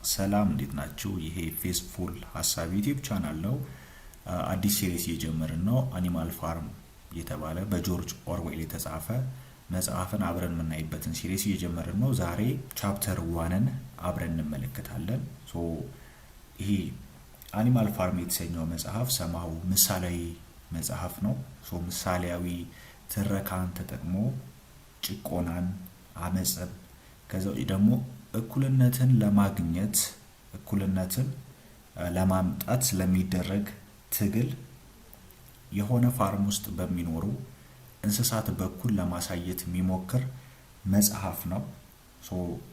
ሰላም እንዴት ናችሁ? ይሄ ፌስፉል ሀሳብ ዩቲዩብ ቻናል ነው። አዲስ ሲሪስ እየጀመርን ነው። አኒማል ፋርም የተባለ በጆርጅ ኦርዌል የተጻፈ መጽሐፍን አብረን የምናይበትን ሲሪስ እየጀመርን ነው። ዛሬ ቻፕተር 1ን አብረን እንመለከታለን። ይሄ አኒማል ፋርም የተሰኘው መጽሐፍ ሰማው ምሳሌያዊ መጽሐፍ ነው። ምሳሌያዊ ትረካን ተጠቅሞ ጭቆናን፣ አመጽን ከዛው ደግሞ እኩልነትን ለማግኘት እኩልነትን ለማምጣት ስለሚደረግ ትግል የሆነ ፋርም ውስጥ በሚኖሩ እንስሳት በኩል ለማሳየት የሚሞክር መጽሐፍ ነው።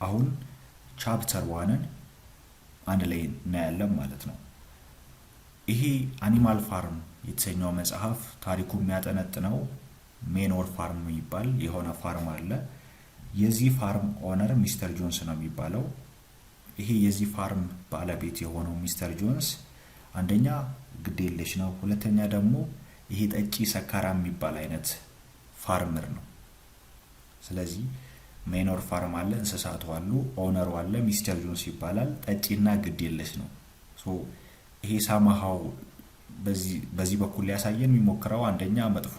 አሁን ቻፕተር 1ን አንድ ላይ እናያለን ማለት ነው። ይሄ አኒማል ፋርም የተሰኘው መጽሐፍ ታሪኩ የሚያጠነጥነው ሜኖር ፋርም የሚባል የሆነ ፋርም አለ። የዚህ ፋርም ኦነር ሚስተር ጆንስ ነው የሚባለው። ይሄ የዚህ ፋርም ባለቤት የሆነው ሚስተር ጆንስ አንደኛ ግዴለሽ ነው፣ ሁለተኛ ደግሞ ይሄ ጠጪ ሰካራም የሚባል አይነት ፋርመር ነው። ስለዚህ ሜኖር ፋርም አለ፣ እንስሳቱ አሉ፣ ኦነሩ አለ፣ ሚስተር ጆንስ ይባላል። ጠጪና ግዴለሽ ነው። ይሄ ሳማሃው በዚህ በኩል ሊያሳየን የሚሞክረው አንደኛ መጥፎ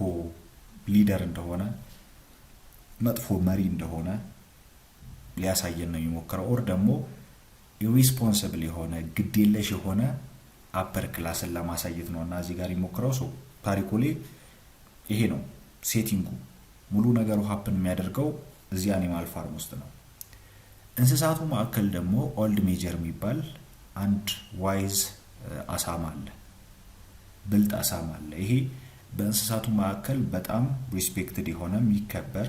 ሊደር እንደሆነ መጥፎ መሪ እንደሆነ ሊያሳየን ነው የሚሞክረው። ኦር ደግሞ ኢሪስፖንሲብል የሆነ ግዴለሽ የሆነ አፐር ክላስን ለማሳየት ነው እና እዚህ ጋር የሚሞክረው ታሪኩ ላይ ይሄ ነው ሴቲንጉ። ሙሉ ነገሩ ሀፕን የሚያደርገው እዚህ አኒማል ፋርም ውስጥ ነው። እንስሳቱ ማዕከል ደግሞ ኦልድ ሜጀር የሚባል አንድ ዋይዝ አሳማ አለ፣ ብልጥ አሳማ አለ። ይሄ በእንስሳቱ ማዕከል በጣም ሪስፔክትድ የሆነ የሚከበር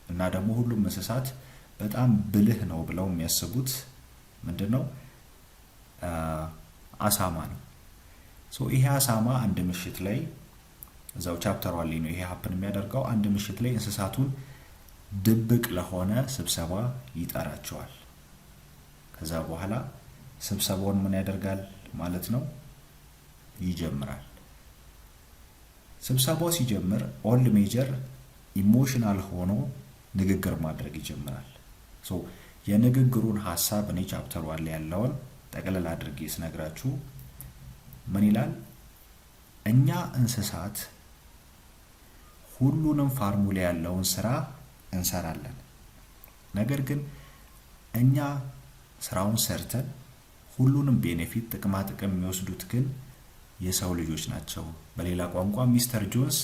እና ደግሞ ሁሉም እንስሳት በጣም ብልህ ነው ብለው የሚያስቡት ምንድነው? አሳማ ነው። ይሄ አሳማ አንድ ምሽት ላይ እዛው ቻፕተር 1 ላይ ነው ይሄ ሀፕን የሚያደርገው። አንድ ምሽት ላይ እንስሳቱን ድብቅ ለሆነ ስብሰባ ይጠራቸዋል። ከዛ በኋላ ስብሰባውን ምን ያደርጋል ማለት ነው? ይጀምራል። ስብሰባው ሲጀምር ኦልድ ሜጀር ኢሞሽናል ሆኖ ንግግር ማድረግ ይጀምራል። የንግግሩን ሀሳብ እኔ ቻፕተር 1 ላይ ያለውን ጠቅለል አድርጌ ስነግራችሁ ምን ይላል? እኛ እንስሳት ሁሉንም ፋርሙ ላይ ያለውን ስራ እንሰራለን። ነገር ግን እኛ ስራውን ሰርተን ሁሉንም ቤኔፊት ጥቅማ ጥቅም የሚወስዱት ግን የሰው ልጆች ናቸው። በሌላ ቋንቋ ሚስተር ጆንስ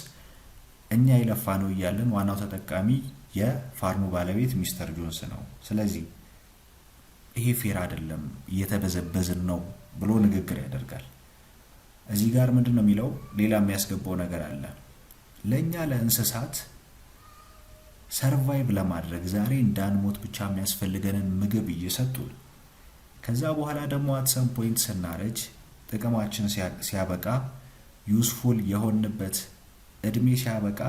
እኛ የለፋ ነው እያለን ዋናው ተጠቃሚ የፋርሙ ባለቤት ሚስተር ጆንስ ነው። ስለዚህ ይሄ ፌር አይደለም፣ እየተበዘበዝን ነው ብሎ ንግግር ያደርጋል። እዚህ ጋር ምንድነው የሚለው? ሌላ የሚያስገባው ነገር አለ። ለኛ ለእንስሳት ሰርቫይቭ ለማድረግ ዛሬ እንዳንሞት ብቻ የሚያስፈልገንን ምግብ እየሰጡን ከዛ በኋላ ደግሞ አትሰም ፖይንት ስናረጅ ጥቅማችን ሲያበቃ ዩስፉል የሆንበት እድሜ ሲያበቃ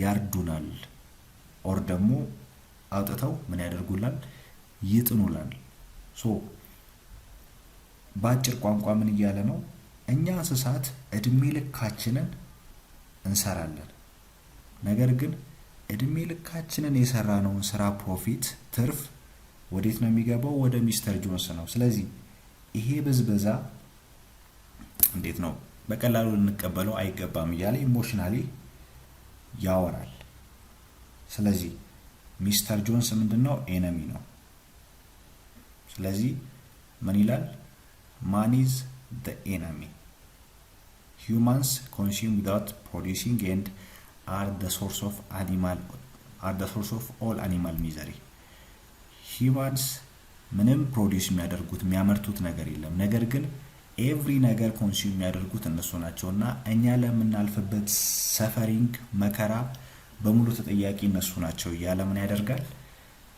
ያርዱናል። ኦር ደግሞ አውጥተው ምን ያደርጉላል? ይጥኑላል። በአጭር ቋንቋ ምን እያለ ነው? እኛ እንስሳት እድሜ ልካችንን እንሰራለን። ነገር ግን እድሜ ልካችንን የሰራነውን ስራ ፕሮፊት ትርፍ ወዴት ነው የሚገባው? ወደ ሚስተር ጆንስ ነው። ስለዚህ ይሄ ብዝበዛ እንዴት ነው በቀላሉ ልንቀበለው አይገባም እያለ ኢሞሽናሊ ያወራል። ስለዚህ ሚስተር ጆንስ ምንድነው? ኤነሚ ነው። ስለዚህ ምን ይላል? ማን ኢዝ ዘ ኤነሚ? humans consume without producing and are the source of all animal misery. humans ምንም ፕሮዲዩስ የሚያደርጉት የሚያመርቱት ነገር የለም። ነገር ግን ኤቭሪ ነገር ኮንሱም የሚያደርጉት እነሱ ናቸውና እኛ ለምናልፍበት ሰፈሪንግ መከራ በሙሉ ተጠያቂ እነሱ ናቸው እያለ ምን ያደርጋል?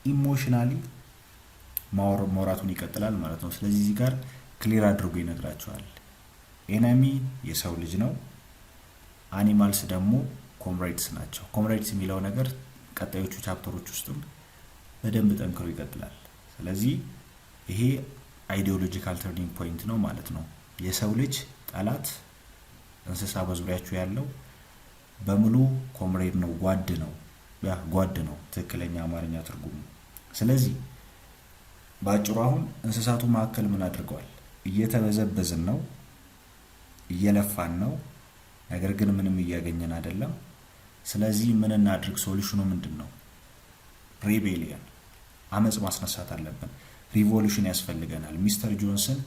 ኢሞሽናሊ ማውራቱን ይቀጥላል ማለት ነው። ስለዚህ እዚህ ጋር ክሊር አድርጎ ይነግራቸዋል። ኤነሚ የሰው ልጅ ነው። አኒማልስ ደግሞ ኮምሬድስ ናቸው። ኮምሬድስ የሚለው ነገር ቀጣዮቹ ቻፕተሮች ውስጥም በደንብ ጠንክሮ ይቀጥላል። ስለዚህ ይሄ አይዲዮሎጂካል ተርኒንግ ፖይንት ነው ማለት ነው። የሰው ልጅ ጠላት እንስሳ በዙሪያችሁ ያለው በሙሉ ኮምሬድ ነው፣ ጓድ ነው። ትክክለኛ አማርኛ ትርጉሙ። ስለዚህ በአጭሩ አሁን እንስሳቱ መካከል ምን አድርገዋል? እየተበዘበዝን ነው፣ እየለፋን ነው፣ ነገር ግን ምንም እያገኘን አይደለም። ስለዚህ ምን እናድርግ? ሶሉሽኑ ምንድን ነው? ሬቤሊየን፣ አመፅ ማስነሳት አለብን። ሪቮሉሽን ያስፈልገናል። ሚስተር ጆንስን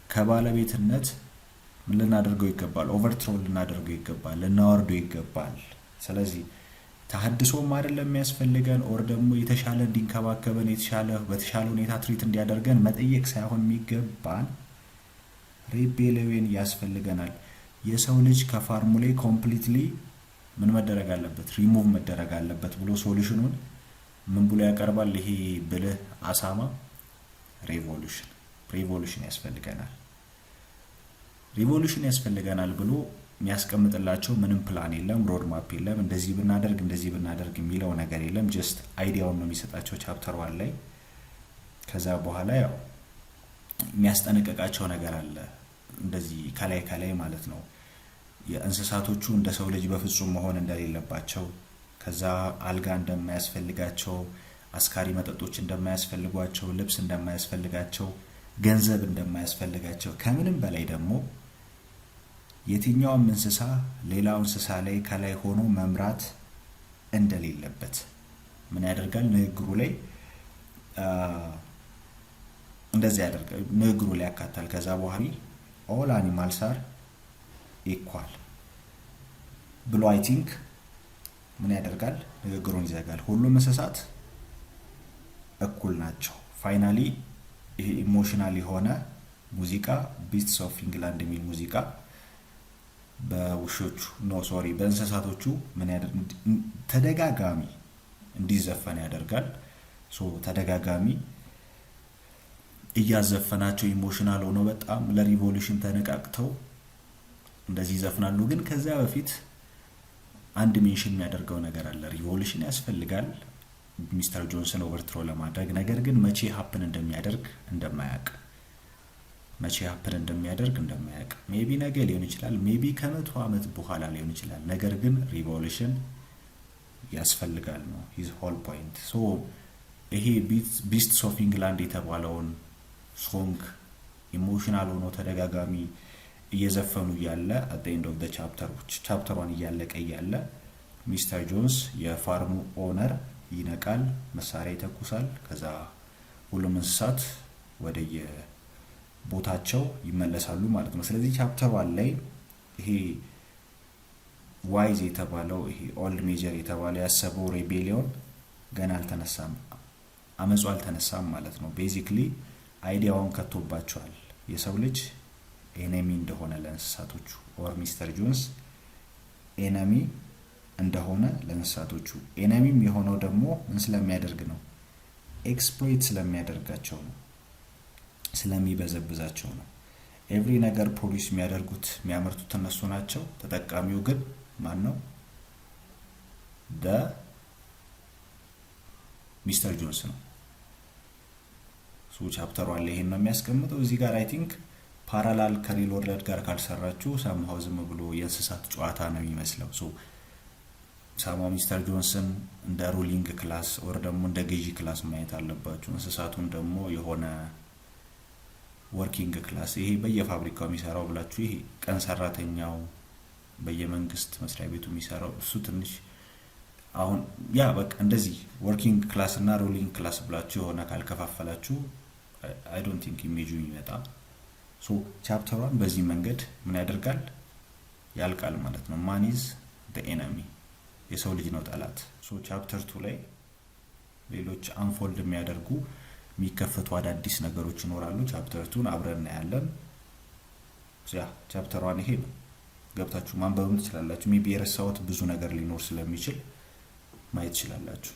ከባለቤትነት ምን ልናደርገው ይገባል? ኦቨርትሮው ልናደርገው ይገባል፣ ልናወርደው ይገባል። ስለዚህ ተሐድሶም አይደለም የሚያስፈልገን፣ ኦር ደግሞ የተሻለ እንዲንከባከበን በተሻለ ሁኔታ ትሪት እንዲያደርገን መጠየቅ ሳይሆን የሚገባን ሬቤሊየን ያስፈልገናል። የሰው ልጅ ከፋርሙ ላይ ኮምፕሊትሊ ምን መደረግ አለበት? ሪሙቭ መደረግ አለበት ብሎ ሶሉሽኑን ምን ብሎ ያቀርባል? ይሄ ብልህ አሳማ ሪቮሉሽን ያስፈልገናል። ሪቮሉሽን ያስፈልገናል ብሎ የሚያስቀምጥላቸው ምንም ፕላን የለም፣ ሮድማፕ የለም። እንደዚህ ብናደርግ የሚለው ነገር የለም። ጀስት አይዲያውን ነው የሚሰጣቸው ቻፕተር 1 ላይ። ከዛ በኋላ ያው የሚያስጠነቀቃቸው ነገር አለ፣ እንደዚህ ከላይ ማለት ነው። የእንስሳቶቹ እንደ ሰው ልጅ በፍጹም መሆን እንደሌለባቸው፣ ከዛ አልጋ እንደማያስፈልጋቸው፣ አስካሪ መጠጦች እንደማያስፈልጓቸው፣ ልብስ እንደማያስፈልጋቸው፣ ገንዘብ እንደማያስፈልጋቸው፣ ከምንም በላይ ደግሞ የትኛውም እንስሳ ሌላው እንስሳ ላይ ከላይ ሆኖ መምራት እንደሌለበት ምን ያደርጋል? ንግግሩ ላይ እንደዚህ ያደርጋል። ንግግሩ ላይ ያካታል። ከዛ በኋላ ኦል አኒማልስ አር ኢኳል ብሎ አይ ቲንክ ምን ያደርጋል? ንግግሩን ይዘጋል። ሁሉም እንስሳት እኩል ናቸው። ፋይናሊ ይሄ ኢሞሽናል የሆነ ሙዚቃ ቢስትስ ኦፍ ኢንግላንድ የሚል ሙዚቃ በእንስሳቶቹ ምን ተደጋጋሚ እንዲዘፈን ያደርጋል። ተደጋጋሚ እያዘፈናቸው ኢሞሽናል ሆነው በጣም ለሪቮሉሽን ተነቃቅተው እንደዚህ ይዘፍናሉ። ግን ከዛ በፊት አንድ ሜንሽን የሚያደርገው ነገር አለ። ሪቮሉሽን ያስፈልጋል ሚስተር ጆንሰን ኦቨርትሮ ለማድረግ፣ ነገር ግን መቼ ሀፕን እንደሚያደርግ እንደማያውቅ ሜቢ ነገ ሊሆን ይችላል፣ ሜቢ ከ100 ዓመት በኋላ ሊሆን ይችላል። ነገር ግን ሪቮሉሽን ያስፈልጋል ነው ሂዝ ሆል ፖይንት። ይሄ ቢስትስ ኦፍ ኢንግላንድ የተባለውን ሶንግ ኢሞሽናል ሆኖ ተደጋጋሚ እየዘፈኑ እያለ አት ዘ ኤንድ ኦፍ ዘ ቻፕተሯን እያለቀ እያለ ሚስተር ጆንስ የፋርሙ ኦነር ይነቃል፣ መሳሪያ ይተኩሳል። ከዛ ሁሉም እንስሳት ወደየ ቦታቸው ይመለሳሉ ማለት ነው። ስለዚህ ቻፕተር 1 ላይ ይሄ ዋይዝ የተባለው ይሄ ኦልድ ሜጀር የተባለው ያሰበው ሬቤሊዮን ገና አልተነሳም፣ አመፁ አልተነሳም ማለት ነው። ቤዚክሊ አይዲያውን ከቶባቸዋል። የሰው ልጅ ኤነሚ እንደሆነ ለእንስሳቶቹ፣ ኦር ሚስተር ጆንስ ኤነሚ እንደሆነ ለእንስሳቶቹ። ኤነሚም የሆነው ደግሞ ምን ስለሚያደርግ ነው? ኤክስፕሎይት ስለሚያደርጋቸው ነው፣ ስለሚበዘብዛቸው ነው። ኤቭሪ ነገር ፕሮዲስ የሚያመርቱት እነሱ ናቸው። ተጠቃሚው ግን ማን ነው? ሚስተር ጆንስ ነው። ቻፕተሩ አለ ይሄን ነው የሚያስቀምጠው። እዚህ ጋር አይ ቲንክ ፓራላል ከሪል ወርልድ ጋር ካልሰራችሁ ሳምሃው ዝም ብሎ የእንስሳት ጨዋታ ነው የሚመስለው። ሳምሃው ሚስተር ጆንስን እንደ ሩሊንግ ክላስ ወር ደግሞ እንደ ገዢ ክላስ ማየት አለባችሁ። እንስሳቱን ደግሞ የሆነ ወርኪንግ ክላስ፣ ይሄ በየፋብሪካው የሚሰራው ብላችሁ፣ ይሄ ቀን ሰራተኛው በየመንግስት መስሪያ ቤቱ የሚሰራው እሱ ትንሽ አሁን ያ በቃ እንደዚህ ወርኪንግ ክላስ እና ሩሊንግ ክላስ ብላችሁ የሆነ ካልከፋፈላችሁ አይ ዶንት ቲንክ ኢሜጁ ይመጣ። ቻፕተሯን በዚህ መንገድ ምን ያደርጋል? ያልቃል ማለት ነው። ማን ኢዝ ዘ ኤነሚ? የሰው ልጅ ነው ጠላት። ቻፕተር 2 ላይ ሌሎች አንፎልድ የሚያደርጉ የሚከፈቱ አዳዲስ ነገሮች ይኖራሉ። ቻፕተር 2ን አብረን እናያለን። ቻፕተር 1 ይሄ ነው። ገብታችሁ ማንበብም ትችላላችሁ። ሜቢ የረሳሁት ብዙ ነገር ሊኖር ስለሚችል ማየት ትችላላችሁ።